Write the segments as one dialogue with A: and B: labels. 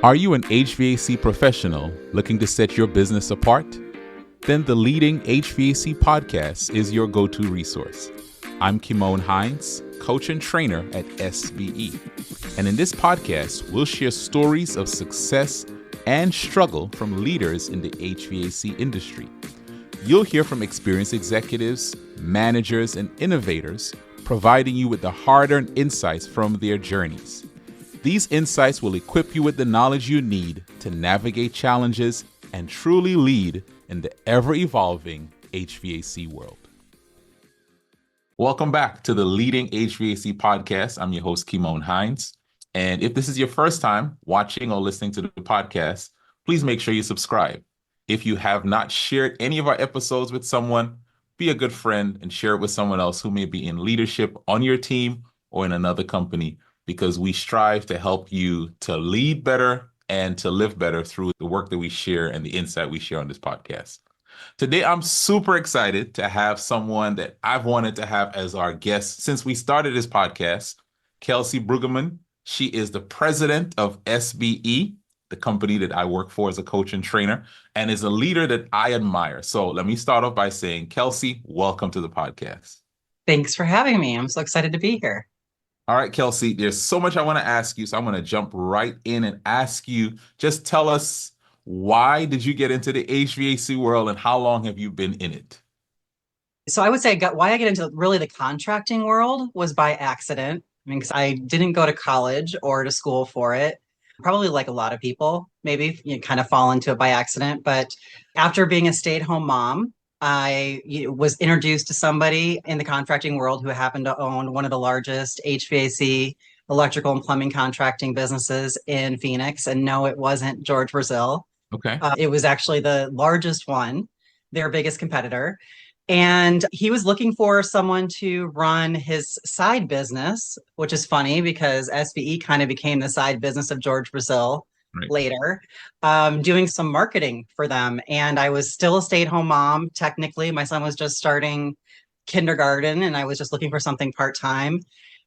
A: Are you an HVAC professional looking to set your business apart? Then the Leading HVAC podcast is your go-to resource. I'm Kimon Hines, coach and trainer at SBE. And in this podcast, we'll share stories of success and struggle from leaders in the HVAC industry. You'll hear from experienced executives, managers, and innovators, providing you with the hard-earned insights from their journeys. These insights will equip you with the knowledge you need to navigate challenges and truly lead in the ever-evolving HVAC world. Welcome back to the Leading HVAC podcast. I'm your host, Kimon Hines. And if this is your first time watching or listening to the podcast, please make sure you subscribe. If you have not shared any of our episodes with someone, be a good friend and share it with someone else who may be in leadership on your team or in another company, because we strive to help you to lead better and to live better through the work that we share and the insight we share on this podcast. Today, I'm super excited to have someone that I've wanted to have as our guest since we started this podcast, Kelcey Brueggeman. She is the president of SBE, the company that I work for as a coach and trainer, and is a leader that I admire. So let me start off by saying, Kelcey, welcome to the podcast.
B: Thanks for having me. I'm so excited to be here.
A: All right, Kelcey, there's so much I want to ask you, so I'm going to jump right in and ask you, just tell us, why did you get into the HVAC world and how long have you been in it?
B: So I would say why I get into really the contracting world was by accident. I mean, because I didn't go to college or to school for it. Probably like a lot of people, maybe you kind of fall into it by accident. But after being a stay-at-home mom, I was introduced to somebody in the contracting world who happened to own one of the largest HVAC, electrical and plumbing contracting businesses in Phoenix. And no, it wasn't George Brazil.
A: Okay.
B: It was actually the largest one, their biggest competitor. And he was looking for someone to run his side business, which is funny because SBE kind of became the side business of George Brazil later, doing some marketing for them. And I was still a stay-at-home mom. Technically, my son was just starting kindergarten and I was just looking for something part-time.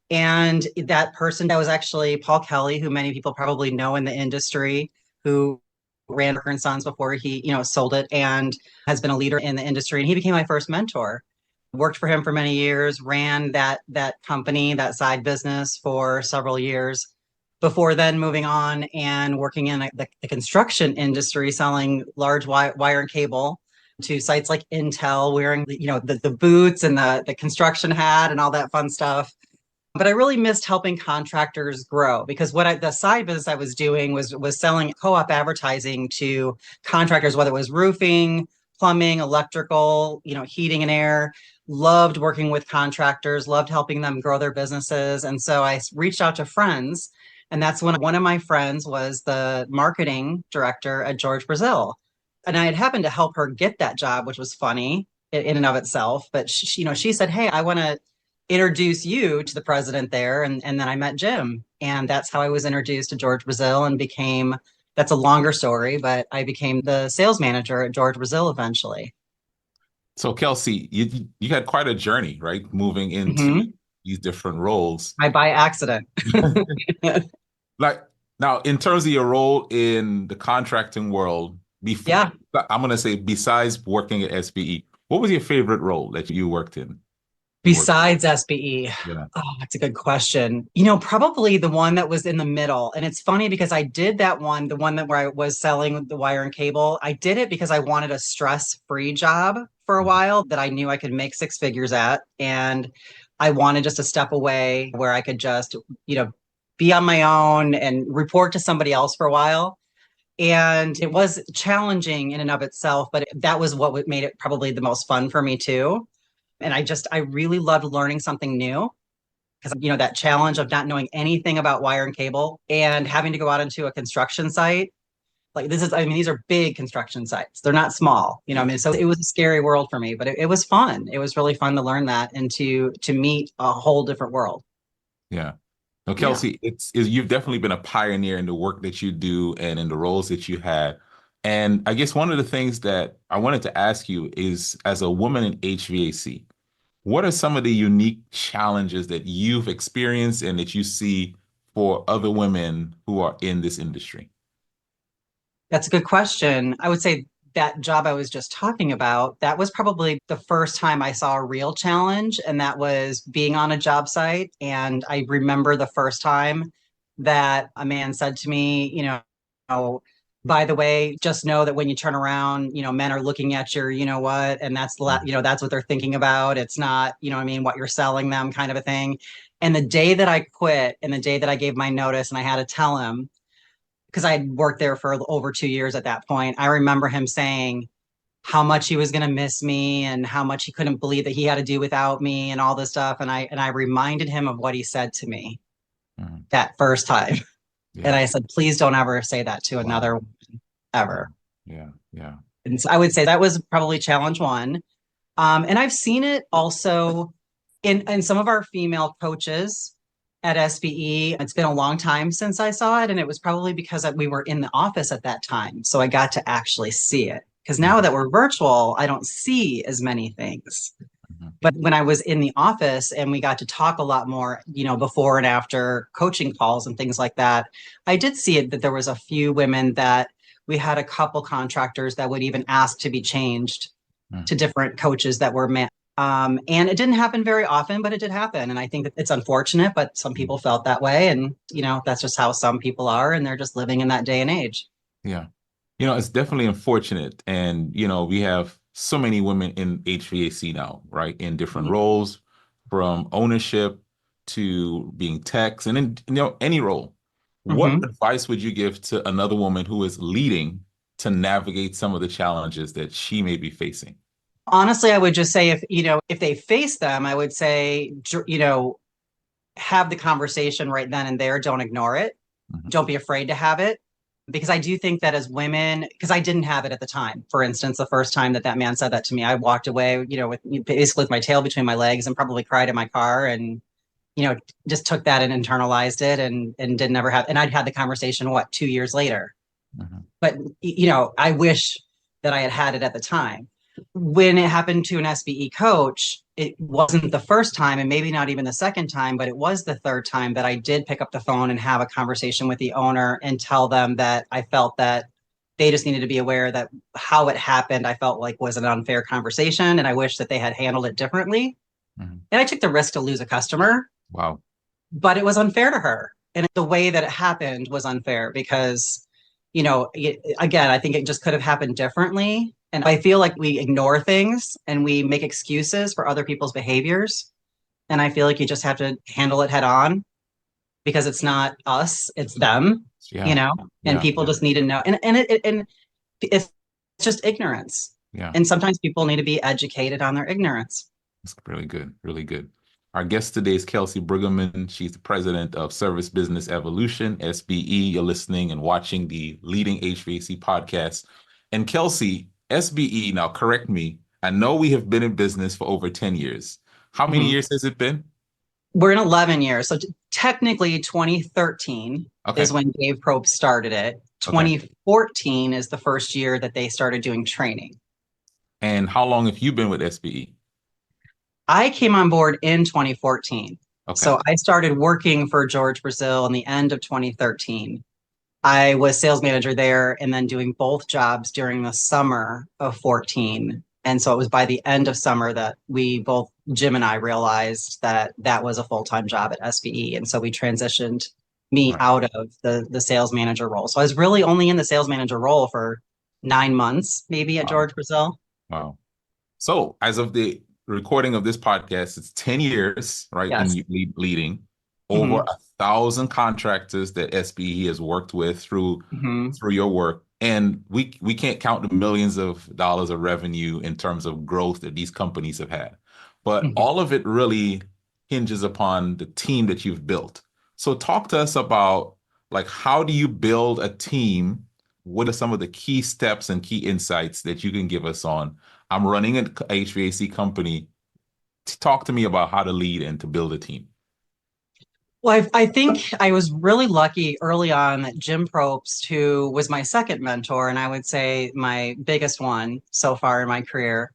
B: And that person, that was actually Paul Kelly, who many people probably know in the industry, who ran Parker & Sons before he, sold it and has been a leader in the industry. And he became my first mentor. Worked for him for many years, ran that company, that side business for several years before then moving on and working in the construction industry, selling large wire and cable to sites like Intel, wearing the boots and the construction hat and all that fun stuff. But I really missed helping contractors grow, because the side business I was doing was selling co-op advertising to contractors, whether it was roofing, plumbing, electrical, heating and air. Loved working with contractors, loved helping them grow their businesses. And so I reached out to friends. And that's when one of my friends was the marketing director at George Brazil. And I had happened to help her get that job, which was funny in and of itself. But she said, "Hey, I want to introduce you to the president there." And then I met Jim. And that's how I was introduced to George Brazil and that's a longer story, but I became the sales manager at George Brazil eventually.
A: So Kelcey, you had quite a journey, right? Moving into these different roles.
B: By accident.
A: Like, now, in terms of your role in the contracting world, I'm going to say, besides working at SBE, what was your favorite role that you worked in?
B: Besides SBE?
A: Yeah.
B: Oh, that's a good question. Probably the one that was in the middle. And it's funny because I did that one, the one where I was selling the wire and cable. I did it because I wanted a stress-free job for a while that I knew I could make six figures at. And I wanted just a step away where I could just, be on my own and report to somebody else for a while. And it was challenging in and of itself, but that was what made it probably the most fun for me too. And I really loved learning something new, because, that challenge of not knowing anything about wire and cable and having to go out into a construction site. Like these are big construction sites. They're not small, so it was a scary world for me, but it was fun. It was really fun to learn that and to meet a whole different world.
A: Yeah. Now, Kelcey, you've definitely been a pioneer in the work that you do and in the roles that you had. And I guess one of the things that I wanted to ask you is, as a woman in HVAC, what are some of the unique challenges that you've experienced and that you see for other women who are in this industry?
B: That's a good question. I would say that job I was just talking about, that was probably the first time I saw a real challenge, and that was being on a job site. And I remember the first time that a man said to me, "Oh, by the way, just know that when you turn around, men are looking at your, what, and that's what they're thinking about. It's not, what I mean, what you're selling them kind of a thing." And the day that I quit and the day that I gave my notice and I had to tell him, because I had worked there for over 2 years at that point, I remember him saying how much he was going to miss me and how much he couldn't believe that he had to do without me and all this stuff. And I reminded him of what he said to me
A: Mhm.
B: that first time. And
A: Yeah.
B: I said, please don't ever say that to another
A: Wow.
B: woman
A: Yeah.
B: ever.
A: Yeah. Yeah.
B: And so I would say that was probably challenge one. And I've seen it also in some of our female coaches at SBE. It's been a long time since I saw it, and it was probably because we were in the office at that time, so I got to actually see it. Because now
A: Mhm.
B: that we're virtual, I don't see as many things.
A: Mhm.
B: But when I was in the office and we got to talk a lot more, before and after coaching calls and things like that, I did see it that there was a few women that we had a couple contractors that would even ask to be changed
A: Mhm.
B: to different coaches that were men. And it didn't happen very often, but it did happen. And I think that it's unfortunate, but some
A: Mhm.
B: people felt that way. And, that's just how some people are. And they're just living in that day and age.
A: Yeah. It's definitely unfortunate. And, we have so many women in HVAC now, right? In different
B: Mhm.
A: roles, from ownership to being techs and in, any role. What
B: Mhm.
A: advice would you give to another woman who is leading to navigate some of the challenges that she may be facing?
B: Honestly, I would just say if they face them, I would say, have the conversation right then and there. Don't ignore it.
A: Mhm.
B: Don't be afraid to have it. Because I do think that as women, because I didn't have it at the time. For instance, the first time that man said that to me, I walked away, with basically with my tail between my legs and probably cried in my car and, just took that and internalized it and didn't ever have, and I'd had the conversation, 2 years later.
A: Mhm.
B: But, I wish that I had had it at the time. When it happened to an SBE coach, it wasn't the first time and maybe not even the second time, but it was the third time that I did pick up the phone and have a conversation with the owner and tell them that I felt that they just needed to be aware that how it happened, I felt like was an unfair conversation. And I wish that they had handled it differently.
A: Mhm.
B: And I took the risk to lose a customer,
A: Wow.
B: but it was unfair to her. And the way that it happened was unfair because, again, I think it just could have happened differently. And I feel like we ignore things and we make excuses for other people's behaviors. And I feel like you just have to handle it head on because it's not us, it's them, you
A: Yeah.
B: know, and
A: Yeah.
B: people
A: Yeah.
B: just need to know. And it's just ignorance.
A: Yeah.
B: And sometimes people need to be educated on their ignorance.
A: It's really good. Really good. Our guest today is Kelcey Brueggeman. She's the president of Service Business Evolution, SBE. You're listening and watching the leading HVAC podcast. And Kelcey, SBE, now correct me. I know we have been in business for over 10 years. How many
B: Mhm.
A: years has it been?
B: We're in 11 years. So technically 2013 is
A: Okay.
B: when Dave Probst started it.
A: Okay.
B: 2014 is the first year that they started doing training.
A: And how long have you been with SBE?
B: I came on board in 2014.
A: Okay.
B: So I started working for George Brazil in the end of 2013. I was sales manager there and then doing both jobs during the summer of 14. And so it was by the end of summer that we both, Jim and I, realized that that was a full-time job at SBE. And so we transitioned me
A: Right.
B: out of the sales manager role. So I was really only in the sales manager role for 9 months, maybe at
A: Wow.
B: George Brazil.
A: Wow. So, as of the recording of this podcast, it's 10 years, right, in
B: Yes.
A: you leading over
B: Hmm.
A: 1,000 contractors that SBE has worked with
B: Hmm.
A: through your work. And we can't count the millions of dollars of revenue in terms of growth that these companies have had. But
B: Hmm.
A: all of it really hinges upon the team that you've built. So talk to us about like how do you build a team? What are some of the key steps and key insights that you can give us on I'm running an HVAC company. Talk to me about how to lead and to build a team.
B: Well, I think I was really lucky early on that Jim Probst, who was my second mentor, and I would say my biggest one so far in my career,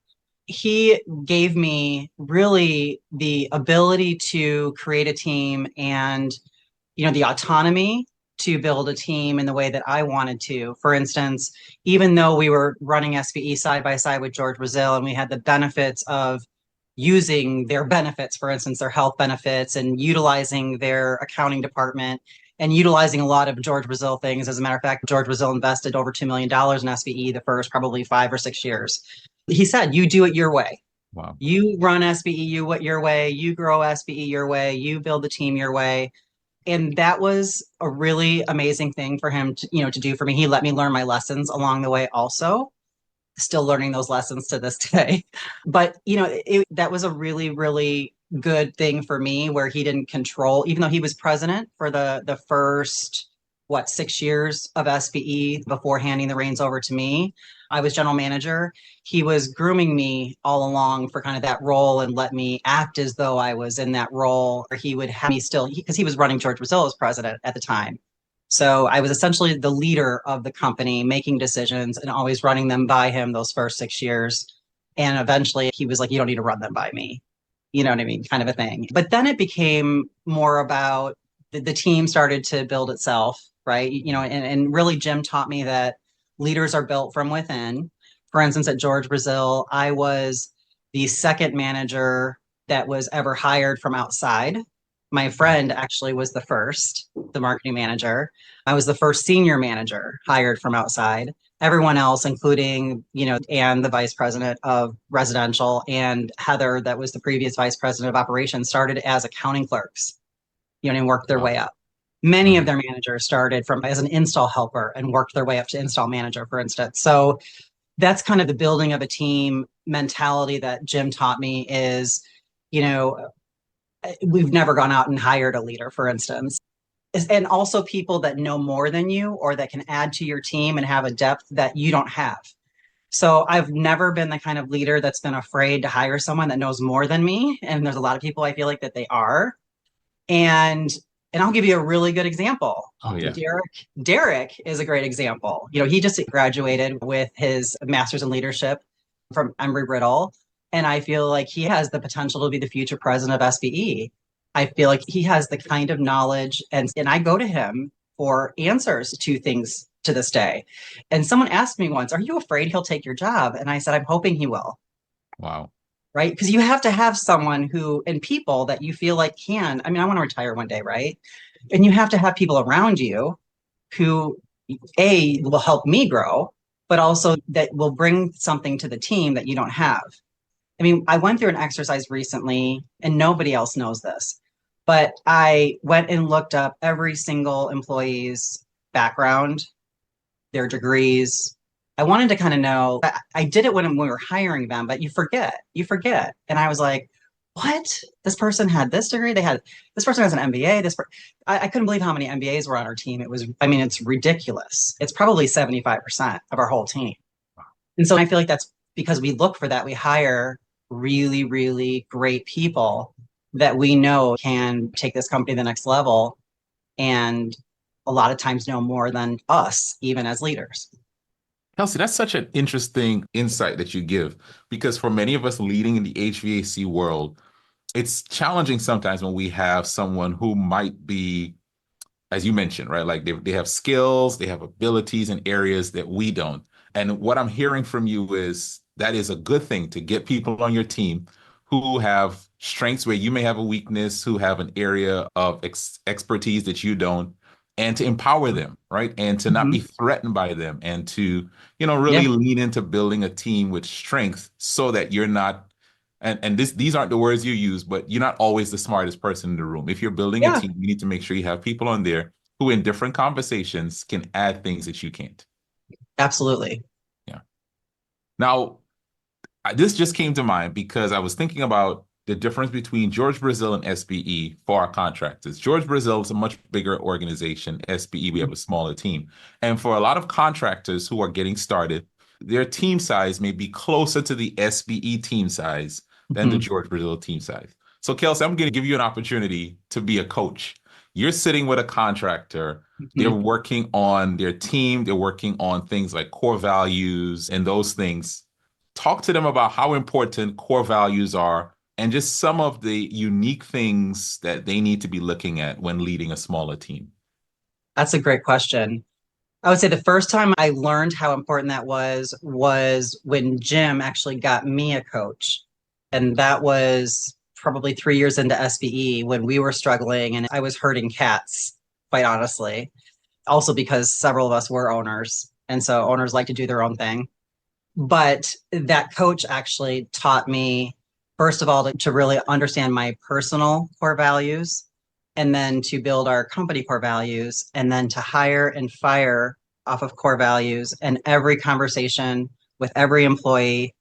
B: he gave me really the ability to create a team and, the autonomy to build a team in the way that I wanted to. For instance, even though we were running SBE side by side with George Brazil and we had the benefits of using their benefits, for instance, their health benefits, and utilizing their accounting department and utilizing a lot of George Brazil things. As a matter of fact, George Brazil invested over $2 million in SBE the first probably 5 or 6 years. He said, you do it your way.
A: Wow.
B: You run SBE your way, you grow SBE your way, you build the team your way. And that was a really amazing thing for him to do for me. He let me learn my lessons along the way also, still learning those lessons to this day. But, that was a really, really good thing for me where he didn't control, even though he was president for the first, 6 years of SBE before handing the reins over to me. I was general manager. He was grooming me all along for kind of that role and let me act as though I was in that role. Or he would have me still, because he was running George Brazil as president at the time. So I was essentially the leader of the company, making decisions and always running them by him those first 6 years. And eventually he was like, you don't need to run them by me. You know what I mean? Kind of a thing. But then it became more about the team started to build itself, right? And really Jim taught me that leaders are built from within. For instance, at George Brazil, I was the second manager that was ever hired from outside. My friend actually was the marketing manager. I was the first senior manager hired from outside. Everyone else, including, Anne, the vice president of residential, and Heather, that was the previous vice president of operations, started as accounting clerks, and worked their way up. Many of their managers started as an install helper and worked their way up to install manager, for instance. So that's kind of the building of a team mentality that Jim taught me is, we've never gone out and hired a leader, for instance. And also people that know more than you or that can add to your team and have a depth that you don't have. So I've never been the kind of leader that's been afraid to hire someone that knows more than me. And there's a lot of people I feel like that they are. And I'll give you a really good example.
A: Oh, yeah.
B: Derek is a great example. He just graduated with his master's in leadership from Embry-Riddle. And I feel like he has the potential to be the future president of SBE. I feel like he has the kind of knowledge, and I go to him for answers to things to this day. And someone asked me once, are you afraid he'll take your job? And I said, I'm hoping he will.
A: Wow.
B: Right? Because you have to have someone and people that you feel like I want to retire one day, right? And you have to have people around you who, A, will help me grow, but also that will bring something to the team that you don't have. I went through an exercise recently, and nobody else knows this, but I went and looked up every single employee's background, their degrees. I wanted to kind of know. I did it when we were hiring them, but you forget. And I was like, what? This person had this degree. This person has an MBA. I couldn't believe how many MBAs were on our team. It's ridiculous. It's probably 75% of our whole team. And so I feel like that's because we look for that. We hire really, really great people that we know can take this company to the next level, and a lot of times know more than us, even as leaders.
A: Kelcey, that's such an interesting insight that you give, because for many of us leading in the HVAC world, it's challenging sometimes when we have someone who might be, as you mentioned, right? Like they have skills, they have abilities in areas that we don't. And what I'm hearing from you is that is a good thing to get people on your team who have strengths where you may have a weakness, who have an area of expertise that you don't, and to empower them, right? And to not be threatened by them, and to, really lean into building a team with strength so that you're not, and these aren't the words you use, but you're not always the smartest person in the room. If you're building a team, you need to make sure you have people on there who in different conversations can add things that you can't.
B: Absolutely.
A: Yeah. Now, this just came to mind because I was thinking about the difference between George Brazil and SBE for our contractors. George Brazil is a much bigger organization. SBE, we have a smaller team. And for a lot of contractors who are getting started, their team size may be closer to the SBE team size than the George Brazil team size. So, Kelcey, I'm going to give you an opportunity to be a coach. You're sitting with a contractor. They're working on their team. They're working on things like core values and those things. Talk to them about how important core values are and just some of the unique things that they need to be looking at when leading a smaller team.
B: That's a great question. I would say the first time I learned how important that was when Jim actually got me a coach. And that was probably 3 years into SBE when we were struggling and I was herding cats, quite honestly. Also because several of us were owners. And so owners like to do their own thing. But that coach actually taught me, first of all, to really understand my personal core values, and then to build our company core values, and then to hire and fire off of core values. And every conversation with every employee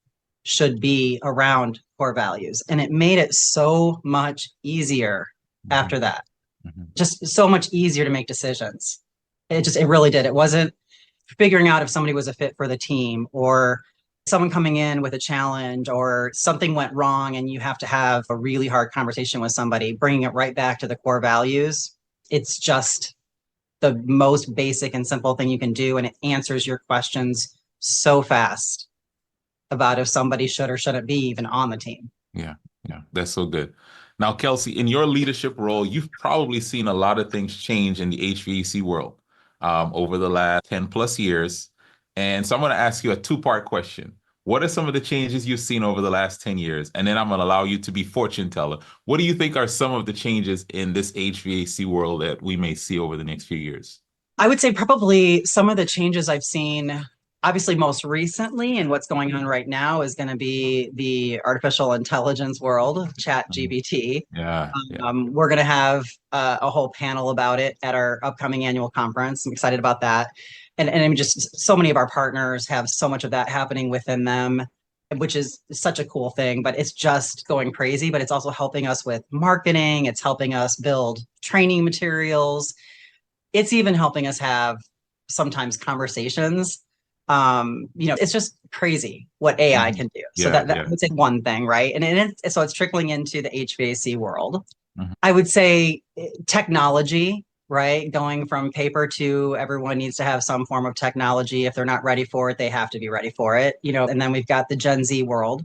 B: should be around core values. And it made it so much easier
A: Mhm,
B: after that,
A: mhm.
B: just so much easier to make decisions. It really did. It wasn't figuring out if somebody was a fit for the team or someone coming in with a challenge or something went wrong and you have to have a really hard conversation with somebody, bringing it right back to the core values. It's just the most basic and simple thing you can do. And it answers your questions so fast about if somebody should or shouldn't be even on the team.
A: Yeah, yeah, that's so good. Now, Kelcey, in your leadership role, you've probably seen a lot of things change in the HVAC world over the last 10 plus years. And so I'm going to ask you a two-part question. What are some of the changes you've seen over the last 10 years? And then I'm going to allow you to be fortune teller. What do you think are some of the changes in this HVAC world that we may see over the next few years?
B: I would say probably some of the changes I've seen, obviously most recently, and what's going on right now is going to be the artificial intelligence world, Chat
A: Mhm.
B: GPT.
A: Yeah, yeah.
B: We're going to have a whole panel about it at our upcoming annual conference. I'm excited about that. And I mean, just so many of our partners have so much of that happening within them, which is such a cool thing, but it's just going crazy. But it's also helping us with marketing. It's helping us build training materials. It's even helping us have sometimes conversations. It's just crazy what AI
A: Mhm.
B: can do. So
A: Yeah,
B: that
A: yeah.
B: would say one thing, right? So it's trickling into the HVAC world.
A: Mhm.
B: I would say technology, right? Going from paper to everyone needs to have some form of technology. If they're not ready for it, they have to be ready for it. And then we've got the Gen Z world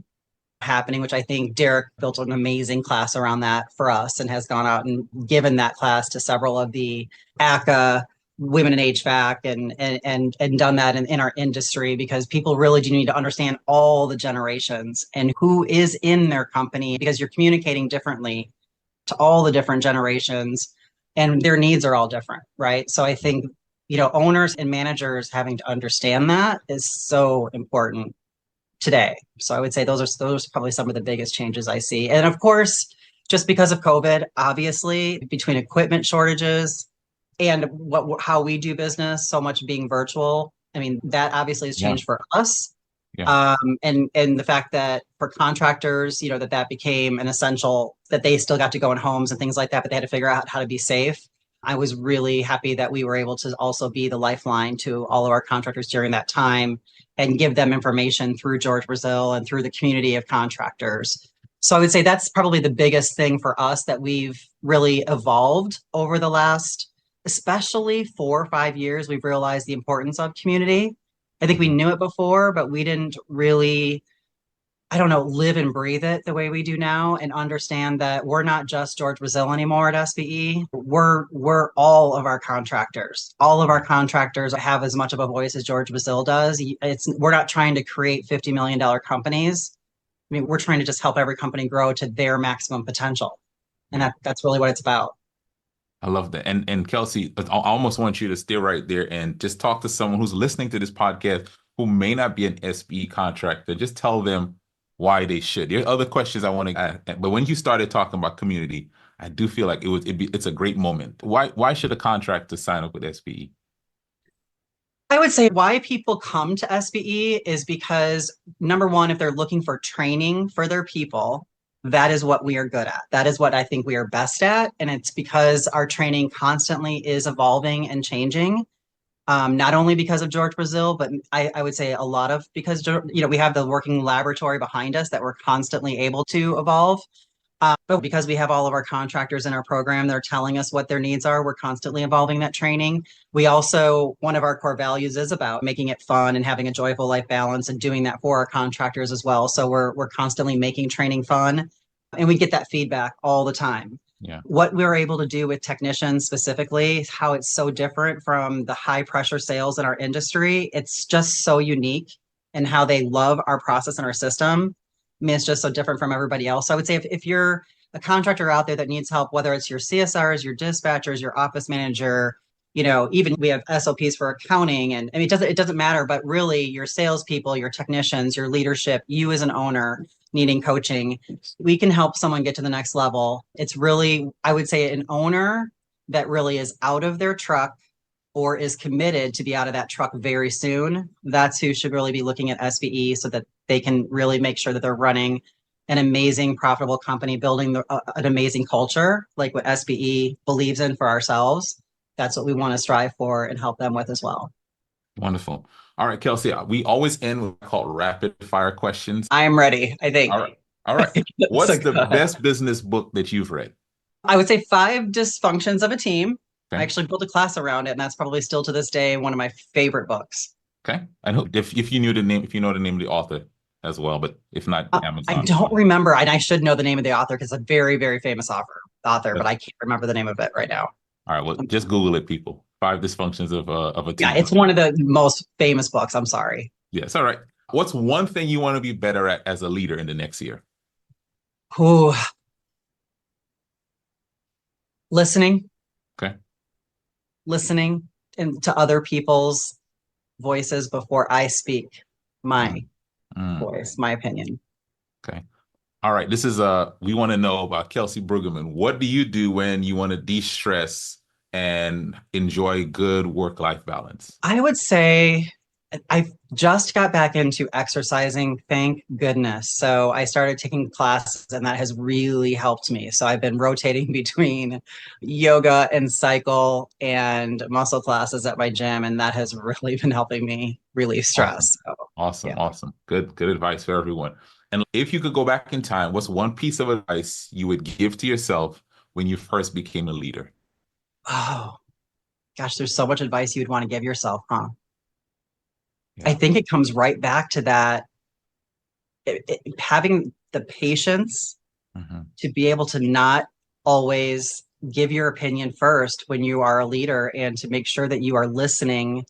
B: happening, which I think Derek built an amazing class around that for us and has gone out and given that class to several of the ACA women in HVAC and done that in our industry because people really do need to understand all the generations and who is in their company because you're communicating differently to all the different generations and their needs are all different, right? So I think, owners and managers having to understand that is so important today. So I would say those are probably some of the biggest changes I see. And of course, just because of COVID, obviously, between equipment shortages and how we do business, so much being virtual. I mean, that obviously has
A: Yeah,
B: changed for us.
A: yeah.
B: And the fact that for contractors, that became an essential that they still got to go in homes and things like that, but they had to figure out how to be safe. I was really happy that we were able to also be the lifeline to all of our contractors during that time and give them information through George Brazil and through the community of contractors. So I would say that's probably the biggest thing for us that we've really evolved over the last, especially 4 or 5 years. We've realized the importance of community. I think we
A: Mhm.
B: knew it before, but we didn't really, I don't know, live and breathe it the way we do now and understand that we're not just George Brazil anymore at SBE. We're all of our contractors. All of our contractors have as much of a voice as George Brazil does. We're not trying to create $50 million companies. I mean, we're trying to just help every company grow to their maximum potential. And
A: Yeah.
B: that's really what it's about.
A: I love that. And Kelcey, I almost want you to stay right there and just talk to someone who's listening to this podcast who may not be an SBE contractor. Just tell them why they should. There's other questions I want to ask, but when you started talking about community, I do feel like it's a great moment. Why should a contractor sign up with SBE?
B: I would say why people come to SBE is because number one, if they're looking for training for their people, that is what we are good at. That is what I think we are best at. And it's because our training constantly is evolving and changing. Not only because of George Brazil, but I would say a lot of because we have the working laboratory behind us that we're constantly able to evolve. But because we have all of our contractors in our program, they're telling us what their needs are. We're constantly evolving that training. We also, one of our core values is about making it fun and having a joyful life balance and doing that for our contractors as well. So we're constantly making training fun and we get that feedback all the time.
A: Yeah.
B: What we're able to do with technicians specifically, how it's so different from the high pressure sales in our industry. It's just so unique and how they love our process and our system. I mean, it's just so different from everybody else. So I would say if you're a contractor out there that needs help, whether it's your CSRs, your dispatchers, your office manager, even we have SOPs for accounting, and I mean, it doesn't matter, but really your salespeople, your technicians, your leadership, you as an owner needing coaching, we can help someone get to the next level. It's really, I would say, an owner that really is out of their truck or is committed to be out of that truck very soon. That's who should really be looking at SBE so that they can really make sure that they're running an amazing, profitable company, building an amazing culture, like what SBE believes in for ourselves. That's what we want to strive for and help them with as well.
A: Wonderful. All right, Kelcey, we always end with what called rapid fire questions.
B: I am ready, I think.
A: All right. All right.
B: So
A: What's the best business book that you've read?
B: I would say Five Dysfunctions of a Team. I
A: Okay.
B: actually built a class around it, and that's probably still to this day one of my favorite books.
A: Okay. I know if you knew the name, if you know the name of the author as well, but if not,
B: I
A: Amazon.
B: don't remember, and I should know the name of the author because it's a very, very famous author,
A: Yeah.
B: but I can't remember the name of it right now.
A: All right. Well, just Google it, people. Five Dysfunctions of a Team.
B: Yeah, it's one of the most famous books. I'm sorry.
A: Yes. All right. What's one thing you want to be better at as a leader in the next year?
B: Ooh, listening,
A: Okay.
B: listening and to other people's voices before I speak my voice, my opinion.
A: Okay. All right. This is we want to know about Kelcey Brueggeman. What do you do when you want to de-stress and enjoy good work-life balance?
B: I would say I just got back into exercising, thank goodness. So I started taking classes and that has really helped me. So I've been rotating between yoga and cycle and muscle classes at my gym, and that has really been helping me relieve stress.
A: Awesome.
B: So,
A: Awesome.
B: yeah.
A: Awesome. Good advice for everyone. And if you could go back in time, what's one piece of advice you would give to yourself when you first became a leader?
B: Oh, gosh, there's so much advice you'd want to give yourself, huh? I
A: Yeah.
B: think it comes right back to that having the patience
A: Mm-hmm.
B: to be able to not always give your opinion first when you are a leader, and to make sure that you are listening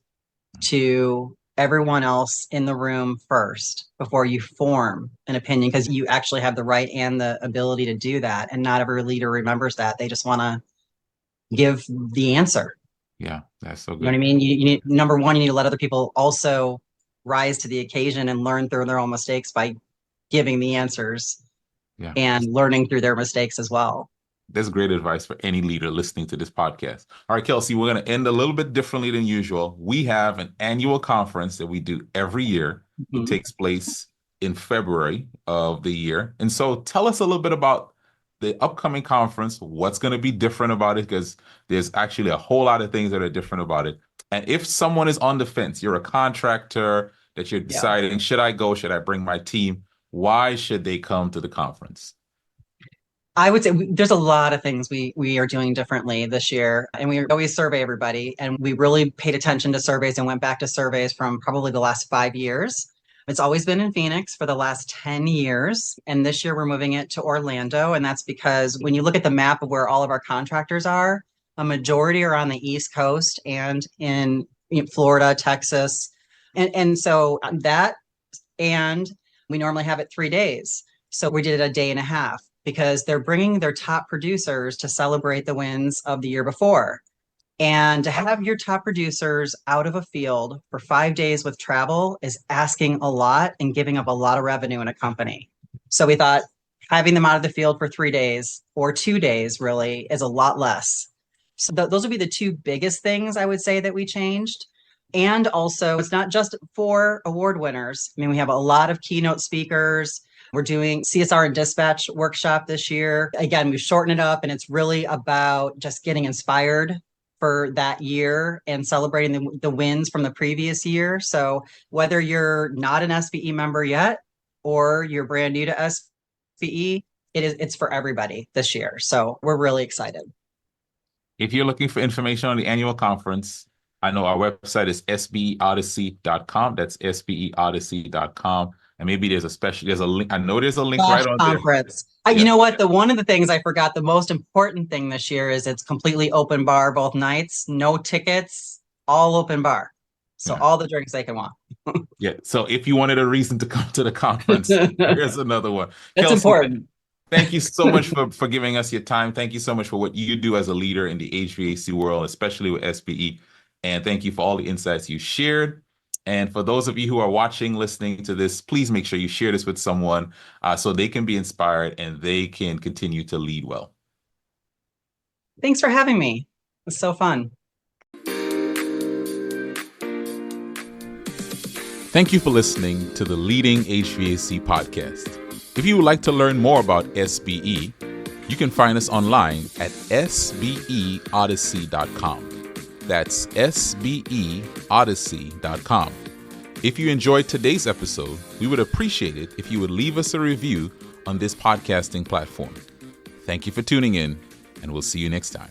B: to everyone else in the room first before you form an opinion, because you actually have the right and the ability to do that. And not every leader remembers that. They just want to give the answer.
A: Yeah, that's so
B: You know what
A: good.
B: I mean? You need, number one, you need to let other people also rise to the occasion and learn through their own mistakes by giving the answers
A: Yeah.
B: and learning through their mistakes as well.
A: That's great advice for any leader listening to this podcast. All right, Kelcey, we're going to end a little bit differently than usual. We have an annual conference that we do every year. It takes place in February of the year. And so tell us a little bit about the upcoming conference, what's going to be different about it, because there's actually a whole lot of things that are different about it. And if someone is on the fence, you're a contractor that you're deciding, should I go? Should I bring my team? Why should they come to the conference?
B: I would say there's a lot of things we are doing differently this year, and we always survey everybody, and we really paid attention to surveys and went back to surveys from probably the last 5 years. It's always been in Phoenix for the last 10 years, and this year we're moving it to Orlando, and that's because when you look at the map of where all of our contractors are, a majority are on the East Coast and in Florida, Texas, and so that, and we normally have it 3 days. So we did it a day and a half because they're bringing their top producers to celebrate the wins of the year before. And to have your top producers out of a field for 5 days with travel is asking a lot and giving up a lot of revenue in a company. So we thought having them out of the field for 3 days or 2 days really is a lot less. So those would be the two biggest things I would say that we changed. And also, it's not just for award winners. I mean, we have a lot of keynote speakers. We're doing CSR and dispatch workshop this year. Again, we've shortened it up, and it's really about just getting inspired for that year and celebrating the wins from the previous year. So whether you're not an SBE member yet or you're brand new to SBE, it's for everybody this year. So we're really excited.
A: If you're looking for information on the annual conference, I know our website is sbeodyssey.com. That's sbeodyssey.com. And maybe there's a link. I know there's a link
B: Gosh,
A: right on there.
B: conference. You
A: Yeah.
B: know what? One of the things I forgot, the most important thing this year is it's completely open bar both nights, no tickets, all open bar. So
A: Yeah.
B: all the drinks they can want.
A: Yeah. So if you wanted a reason to come to the conference, here's another one.
B: It's
A: Kelcey,
B: important.
A: thank you so much for giving us your time. Thank you so much for what you do as a leader in the HVAC world, especially with SPE. And thank you for all the insights you shared. And for those of you who are watching, listening to this, please make sure you share this with someone so they can be inspired and they can continue to lead well.
B: Thanks for having me. It's so fun.
A: Thank you for listening to the Leading HVAC podcast. If you would like to learn more about SBE, you can find us online at sbeodyssey.com. That's sbeodyssey.com. If you enjoyed today's episode, we would appreciate it if you would leave us a review on this podcasting platform. Thank you for tuning in, and we'll see you next time.